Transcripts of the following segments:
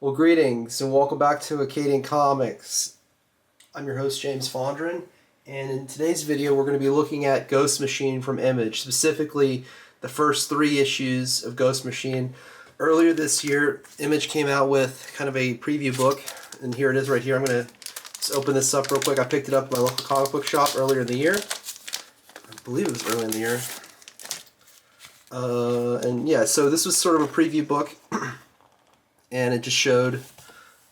Well, greetings and welcome back to Acadian Comics. I'm your host, James Fondren, and in today's video we're going to be looking at Ghost Machine from Image, specifically the first 3 issues of Ghost Machine. Earlier this year, Image came out with kind of a preview book, and here it is right here. I'm going to just open this up real quick. I picked it up at my local comic book shop earlier in the year. I believe it was early in the year. And yeah, so this was sort of a preview book. And it just showed,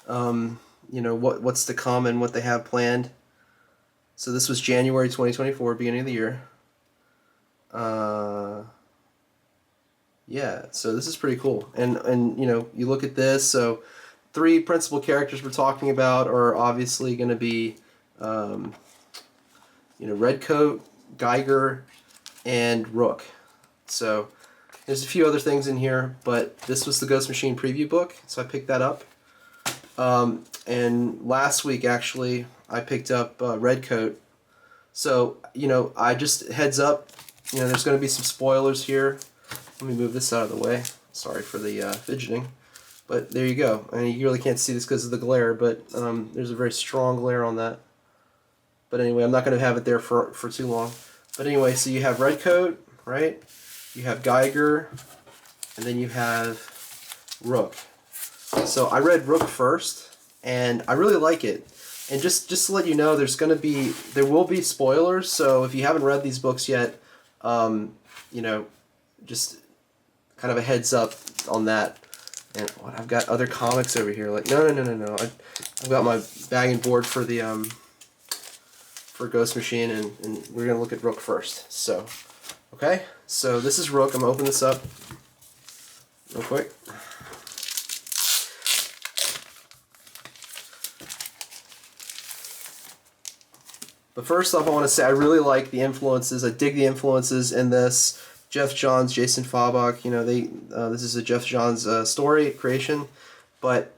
what's to come and what they have planned. So this was January 2024, beginning of the year. Yeah, so this is pretty cool. And you look at this. So 3 principal characters we're talking about are obviously going to be, Redcoat, Geiger, and Rook. So there's a few other things in here, but this was the Ghost Machine preview book, so I picked that up. And last week, actually, I picked up Redcoat. So, I just, heads up, there's going to be some spoilers here. Let me move this out of the way. Sorry for the fidgeting. But there you go. I mean, you really can't see this because of the glare, but there's a very strong glare on that. But anyway, I'm not going to have it there for too long. But anyway, so you have Redcoat, right? You have Geiger, and then you have Rook. So I read Rook first, and I really like it. And just to let you know, there will be spoilers. So if you haven't read these books yet, just kind of a heads up on that. And I've got other comics over here. Like no. I've got my bag and board for the for Ghost Machine, and we're gonna look at Rook first. So. Okay, so this is Rook. I'm going to open this up real quick. But first off, I want to say I really like the influences. I dig the influences in this. Jeff Johns, Jason Fabok, this is a Jeff Johns story creation. But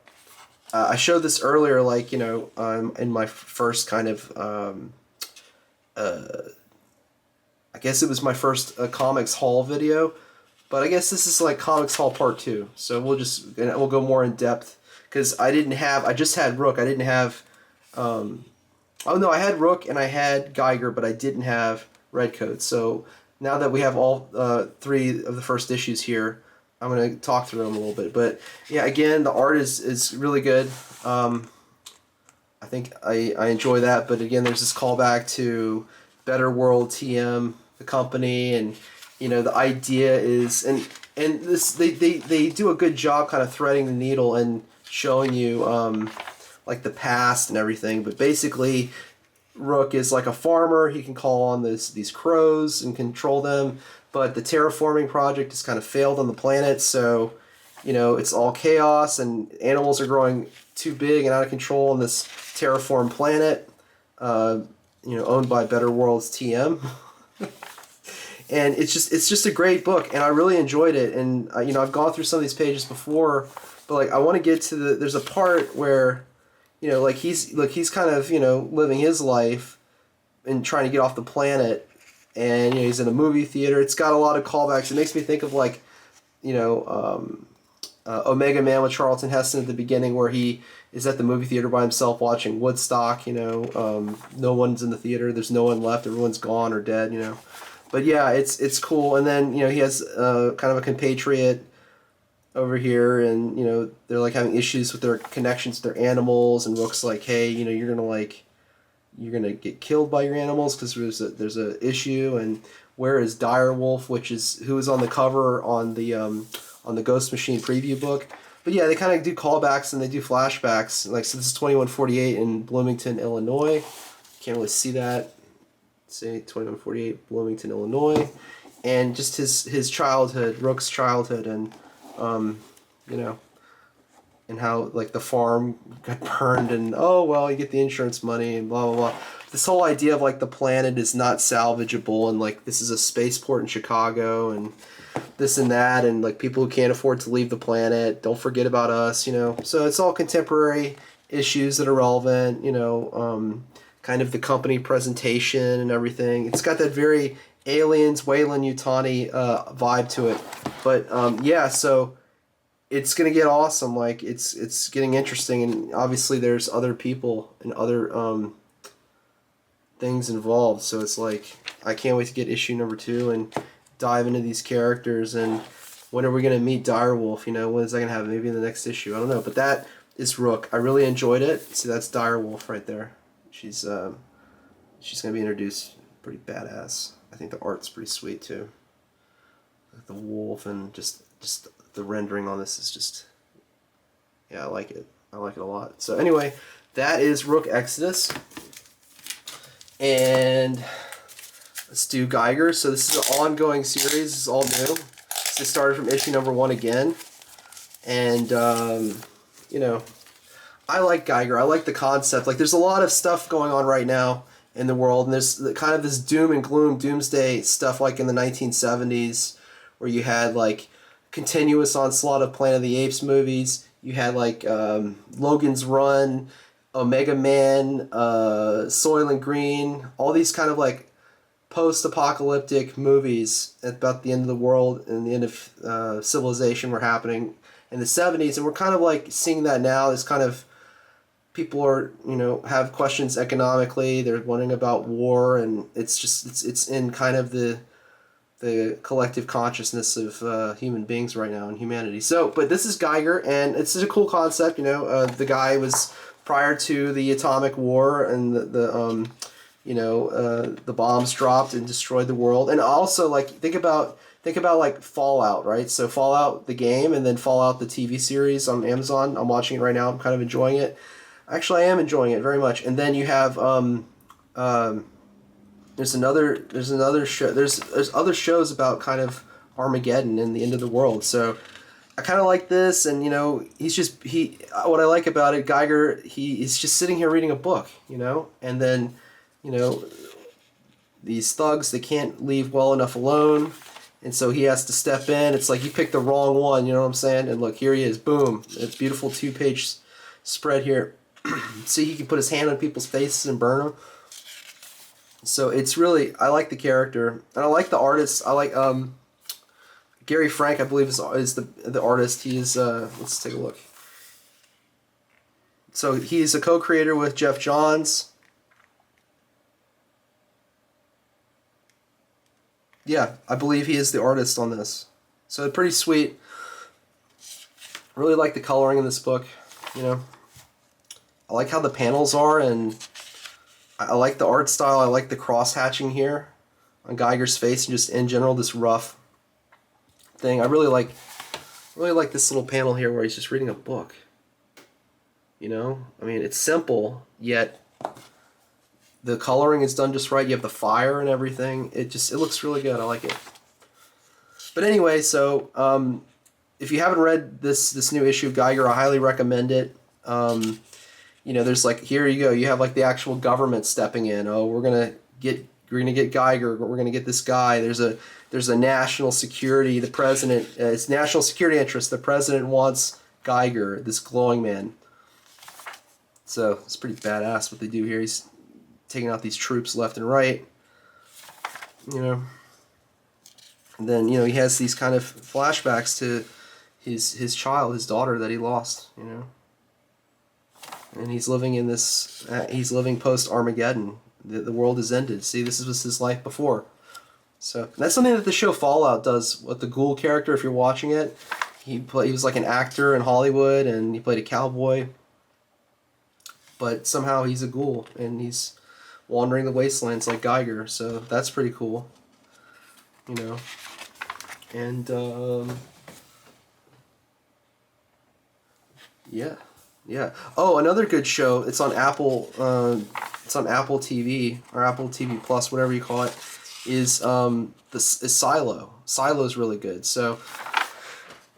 I showed this earlier, in my first kind of I guess it was my first comics haul video, but I guess this is like comics haul part 2. So we'll go more in depth because I just had Rook. I didn't have, I had Rook and I had Geiger, but I didn't have Redcoat. So now that we have all 3 of the first issues here, I'm going to talk through them a little bit. But yeah, again, the art is really good. I think I enjoy that. But again, there's this callback to Better World TM, the company, and the idea is and this they do a good job kind of threading the needle and showing you like the past and everything. But basically, Rook is like a farmer. He can call on these crows and control them, but the terraforming project has kind of failed on the planet, so it's all chaos and animals are growing too big and out of control on this terraformed planet. Owned by Better Worlds TM. And it's just a great book, and I really enjoyed it. And I've gone through some of these pages before, but I want to get to there's a part where he's kind of living his life and trying to get off the planet, and he's in a movie theater. It's got a lot of callbacks. It makes me think of Omega Man with Charlton Heston at the beginning, where he is at the movie theater by himself watching Woodstock. No one's in the theater. There's no one left. Everyone's gone or dead. But yeah, it's cool. And then he has kind of a compatriot over here, and they're like having issues with their connections to their animals. And Rook's like, hey, you're gonna get killed by your animals because there's a issue. And where is Direwolf, who is on the cover on the Ghost Machine preview book. But yeah, they kind of do callbacks and they do flashbacks. So this is 2148 in Bloomington, Illinois. Can't really see that. Say 2148 Bloomington, Illinois. And just his childhood, Rook's childhood, and and how the farm got burned, and you get the insurance money and blah blah blah. This whole idea of the planet is not salvageable, and this is a spaceport in Chicago, and this and that, and people who can't afford to leave the planet, don't forget about us, So it's all contemporary issues that are relevant, kind of the company presentation and everything. It's got that very Aliens, Weyland Yutani vibe to it. But yeah, so it's gonna get awesome. Like it's getting interesting, and obviously there's other people and other things involved. So it's like I can't wait to get issue number 2 and dive into these characters. And when are we gonna meet Direwolf? You know, when is that gonna happen? Maybe in the next issue. I don't know. But that is Rook. I really enjoyed it. See, that's Direwolf right there. She's gonna be introduced. Pretty badass. I think the art's pretty sweet too. Like the wolf and just the rendering on this is just, yeah, I like it. I like it a lot. So anyway, that is Rook Exodus. And let's do Geiger. So this is an ongoing series. This is all new. So it started from issue number 1 again. And, you know, I like Geiger. I like the concept. Like, there's a lot of stuff going on right now in the world. And there's kind of this doom and gloom, doomsday stuff like in the 1970s where you had, like, continuous onslaught of Planet of the Apes movies. You had, like, Logan's Run, Omega Man, Soylent Green, all these kind of, like, post-apocalyptic movies about the end of the world and the end of civilization were happening in the 70s. And we're kind of, like, seeing that now. This kind of people are, you know, have questions economically. They're wondering about war, and it's just it's in kind of the collective consciousness of human beings right now and humanity. So, but this is Geiger, and it's such a cool concept. You know, the guy was prior to the atomic war, and the bombs dropped and destroyed the world. And also, like, think about like Fallout, right? So Fallout the game, and then Fallout the TV series on Amazon. I'm watching it right now. I'm kind of enjoying it. Actually, I am enjoying it very much. And then you have there's another show. There's other shows about kind of Armageddon and the end of the world. So I kind of like this, and you know, what I like about it, Geiger, he's just sitting here reading a book, you know, and then, you know, these thugs, they can't leave well enough alone, and so he has to step in. It's like he picked the wrong one, you know what I'm saying? And look, here he is, boom, it's beautiful 2-page spread here. See, he can put his hand on people's faces and burn them. So it's really, I like the character, and I like the artist. I like Gary Frank, I believe, is the artist. He is, let's take a look. So he's a co-creator with Jeff Johns. Yeah, I believe he is the artist on this. So pretty sweet. Really like the coloring in this book, you know. I like how the panels are, and I like the art style. I like the cross-hatching here on Geiger's face, and just in general this rough thing. I really like this little panel here where he's just reading a book. You know, I mean, it's simple, yet the coloring is done just right. You have the fire and everything. It looks really good. I like it. But anyway, so if you haven't read this new issue of Geiger, I highly recommend it. You know, there's like, here you go. You have like the actual government stepping in. Oh, we're gonna get Geiger. We're gonna get this guy. There's a national security. The president, it's national security interest. The president wants Geiger, this glowing man. So it's pretty badass what they do here. He's taking out these troops left and right. You know, and then, you know, he has these kind of flashbacks to his child, his daughter that he lost. You know. And he's living in this, he's living post-Armageddon. The world has ended. See, this was his life before. So that's something that the show Fallout does with the Ghoul character, if you're watching it. He was like an actor in Hollywood, and he played a cowboy. But somehow he's a ghoul, and he's wandering the wastelands like Geiger. So that's pretty cool. You know. And, yeah. Yeah. Oh, another good show. It's on Apple. It's on Apple TV or Apple TV Plus, whatever you call it. Is Silo. Silo is really good. So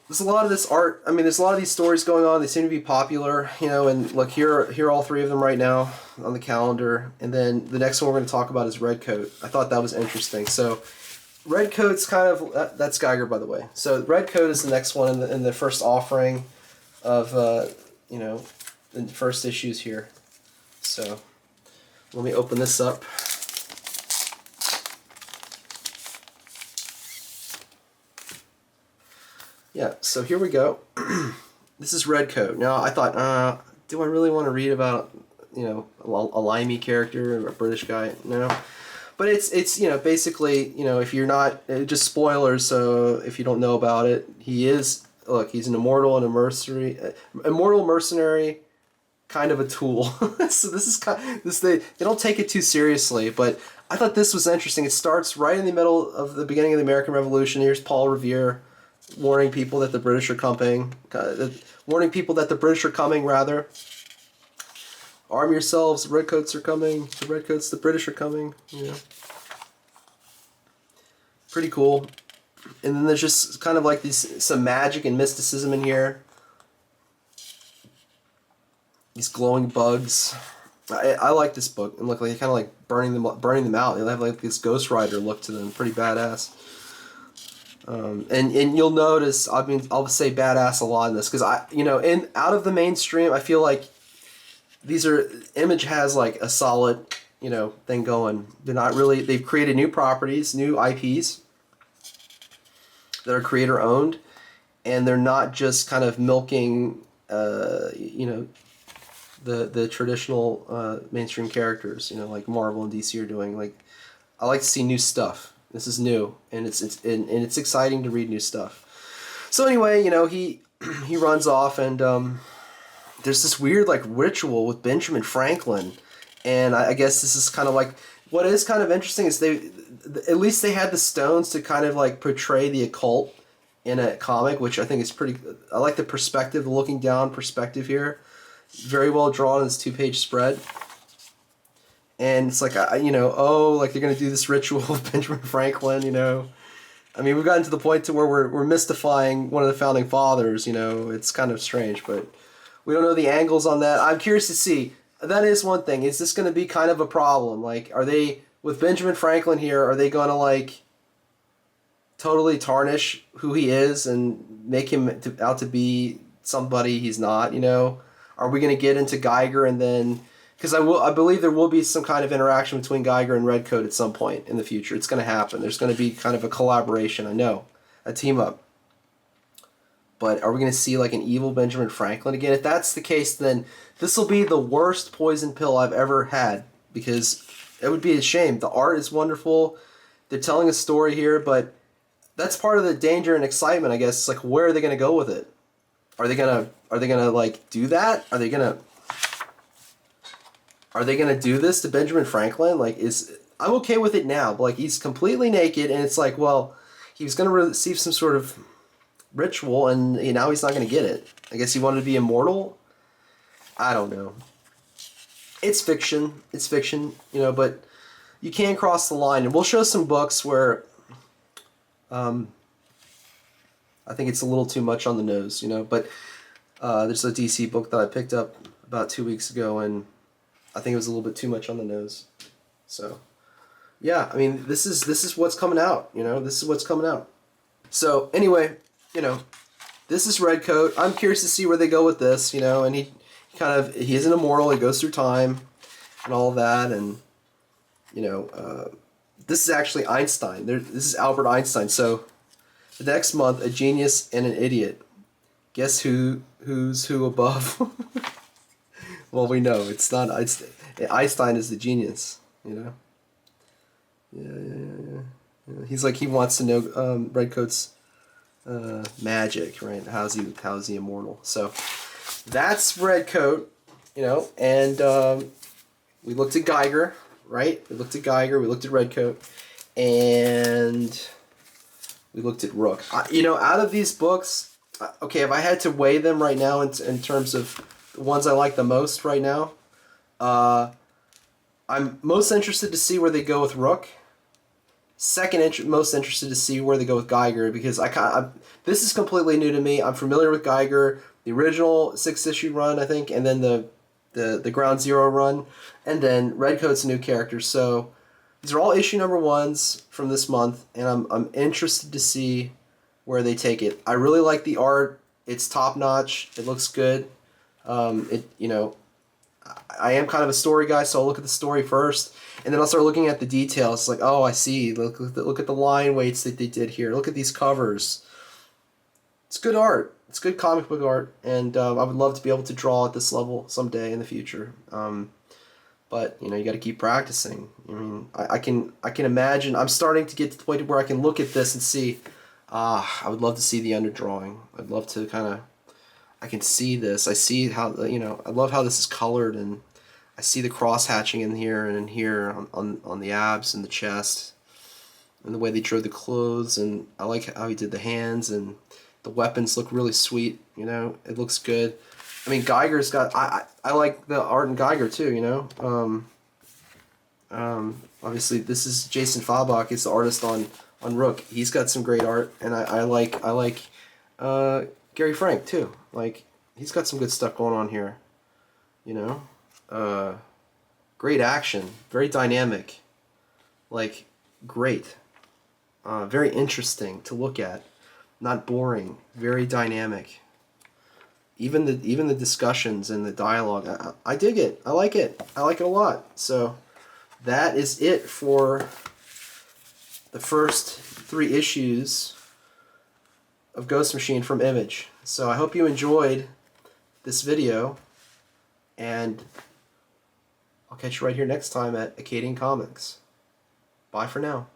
there's a lot of this art. I mean, there's a lot of these stories going on. They seem to be popular, you know. And look, here are all 3 of them right now on the calendar. And then the next one we're going to talk about is Redcoat. I thought that was interesting. So Redcoat's kind of that's Geiger, by the way. So Redcoat is the next one in the first offering of. You know, the first issues here. So let me open this up. Yeah, yeah, so here we go. This is Redcoat. Now, I thought, do I really want to read about, you know, a limey character, a British guy? No. But it's you know, basically, you know, if you're not, just spoilers, so if you don't know about it, he is, look, he's an immortal and a immortal mercenary, kind of a tool. So this is they don't take it too seriously, but I thought this was interesting. It starts right in the middle of the beginning of the American Revolution. Here's Paul Revere warning people that the British are coming. Warning people that the British are coming, rather. Arm yourselves, the Redcoats are coming. The Redcoats, the British are coming. You know. Pretty cool. And then there's just kind of like some magic and mysticism in here. These glowing bugs. I like this book. And look, like kind of like burning them out. They have like this Ghost Rider look to them. Pretty badass. And you'll notice, I mean, I'll say badass a lot in this because out of the mainstream, I feel like Image has like a solid, you know, thing going. They're not really, they've created new properties, new IPs that are creator owned, and they're not just kind of milking, you know, the traditional mainstream characters, you know, like Marvel and DC are doing. Like, I like to see new stuff. This is new, and it's exciting to read new stuff. So anyway, you know, he runs off, and there's this weird like ritual with Benjamin Franklin, and I guess this is kind of like, what is kind of interesting is at least they had the stones to kind of like portray the occult in a comic, which I think is pretty. I like the perspective, the looking down perspective here. Very well drawn in this 2-page spread. And it's like, you know, oh, like they're going to do this ritual with Benjamin Franklin, you know. I mean, we've gotten to the point to where we're mystifying one of the founding fathers, you know. It's kind of strange, but we don't know the angles on that. I'm curious to see. That is one thing. Is this going to be kind of a problem? Like, are they, with Benjamin Franklin here, are they going to, like, totally tarnish who he is and make him out to be somebody he's not, you know? Are we going to get into Geiger and then... Because I believe there will be some kind of interaction between Geiger and Redcoat at some point in the future. It's going to happen. There's going to be kind of a collaboration, I know. A team up. But are we going to see like an evil Benjamin Franklin again? If that's the case, then this will be the worst poison pill I've ever had. Because it would be a shame. The art is wonderful. They're telling a story here, but that's part of the danger and excitement, I guess. It's like, where are they going to go with it? Are they gonna like do that? Are they gonna do this to Benjamin Franklin? Like, I'm okay with it now, but like he's completely naked, and it's like, well, he was gonna receive some sort of ritual, and now he's not gonna get it. I guess he wanted to be immortal. I don't know. It's fiction. It's fiction, you know, but you can cross the line, and we'll show some books where, I think it's a little too much on the nose, you know, but there's a DC book that I picked up about 2 weeks ago, and I think it was a little bit too much on the nose. So, yeah, I mean, this is what's coming out, you know, this is what's coming out. So, anyway, you know, this is Redcoat. I'm curious to see where they go with this, you know, and he is an immortal, he goes through time and all of that, and, you know, this is actually Einstein. This is Albert Einstein, so... The next month, a genius and an idiot. Guess who's who above? Well, we know it's not Einstein. Einstein is the genius, you know. Yeah. He's like, he wants to know Redcoat's magic, right? How's he immortal? So that's Redcoat, you know. And we looked at Geiger, right? We looked at Geiger. We looked at Redcoat, and we looked at Rook. You know, out of these books, okay, if I had to weigh them right now in terms of the ones I like the most right now, I'm most interested to see where they go with Rook. Second, most interested to see where they go with Geiger, because this is completely new to me. I'm familiar with Geiger, the original 6-issue run, I think, and then the Ground Zero run, and then Redcoat's a new character. So these are all issue number 1s from this month, and I'm interested to see where they take it. I really like the art. It's top notch. It looks good. You know, I am kind of a story guy, so I'll look at the story first, and then I'll start looking at the details. It's like, oh, I see. Look at the line weights that they did here. Look at these covers. it's good art. It's good comic book art, and I would love to be able to draw at this level someday in the future. But you know, you got to keep practicing. I mean, I can imagine. I'm starting to get to the point where I can look at this and see. I would love to see the underdrawing. I'd love to kind of. I can see this. I see how, you know. I love how this is colored, and I see the cross hatching in here and in here on the abs and the chest, and the way they drew the clothes, and I like how he did the hands, and the weapons look really sweet. You know, it looks good. I mean, Geiger's got. I like the art in Geiger too. You know, obviously this is Jason Fabach. He's the artist on Rook. He's got some great art, and I like Gary Frank too. Like, he's got some good stuff going on here. You know, great action, very dynamic, like great, very interesting to look at, not boring, very dynamic. Even the discussions and the dialogue, I dig it. I like it. I like it a lot. So that is it for the first 3 issues of Ghost Machine from Image. So I hope you enjoyed this video, and I'll catch you right here next time at Acadian Comics. Bye for now.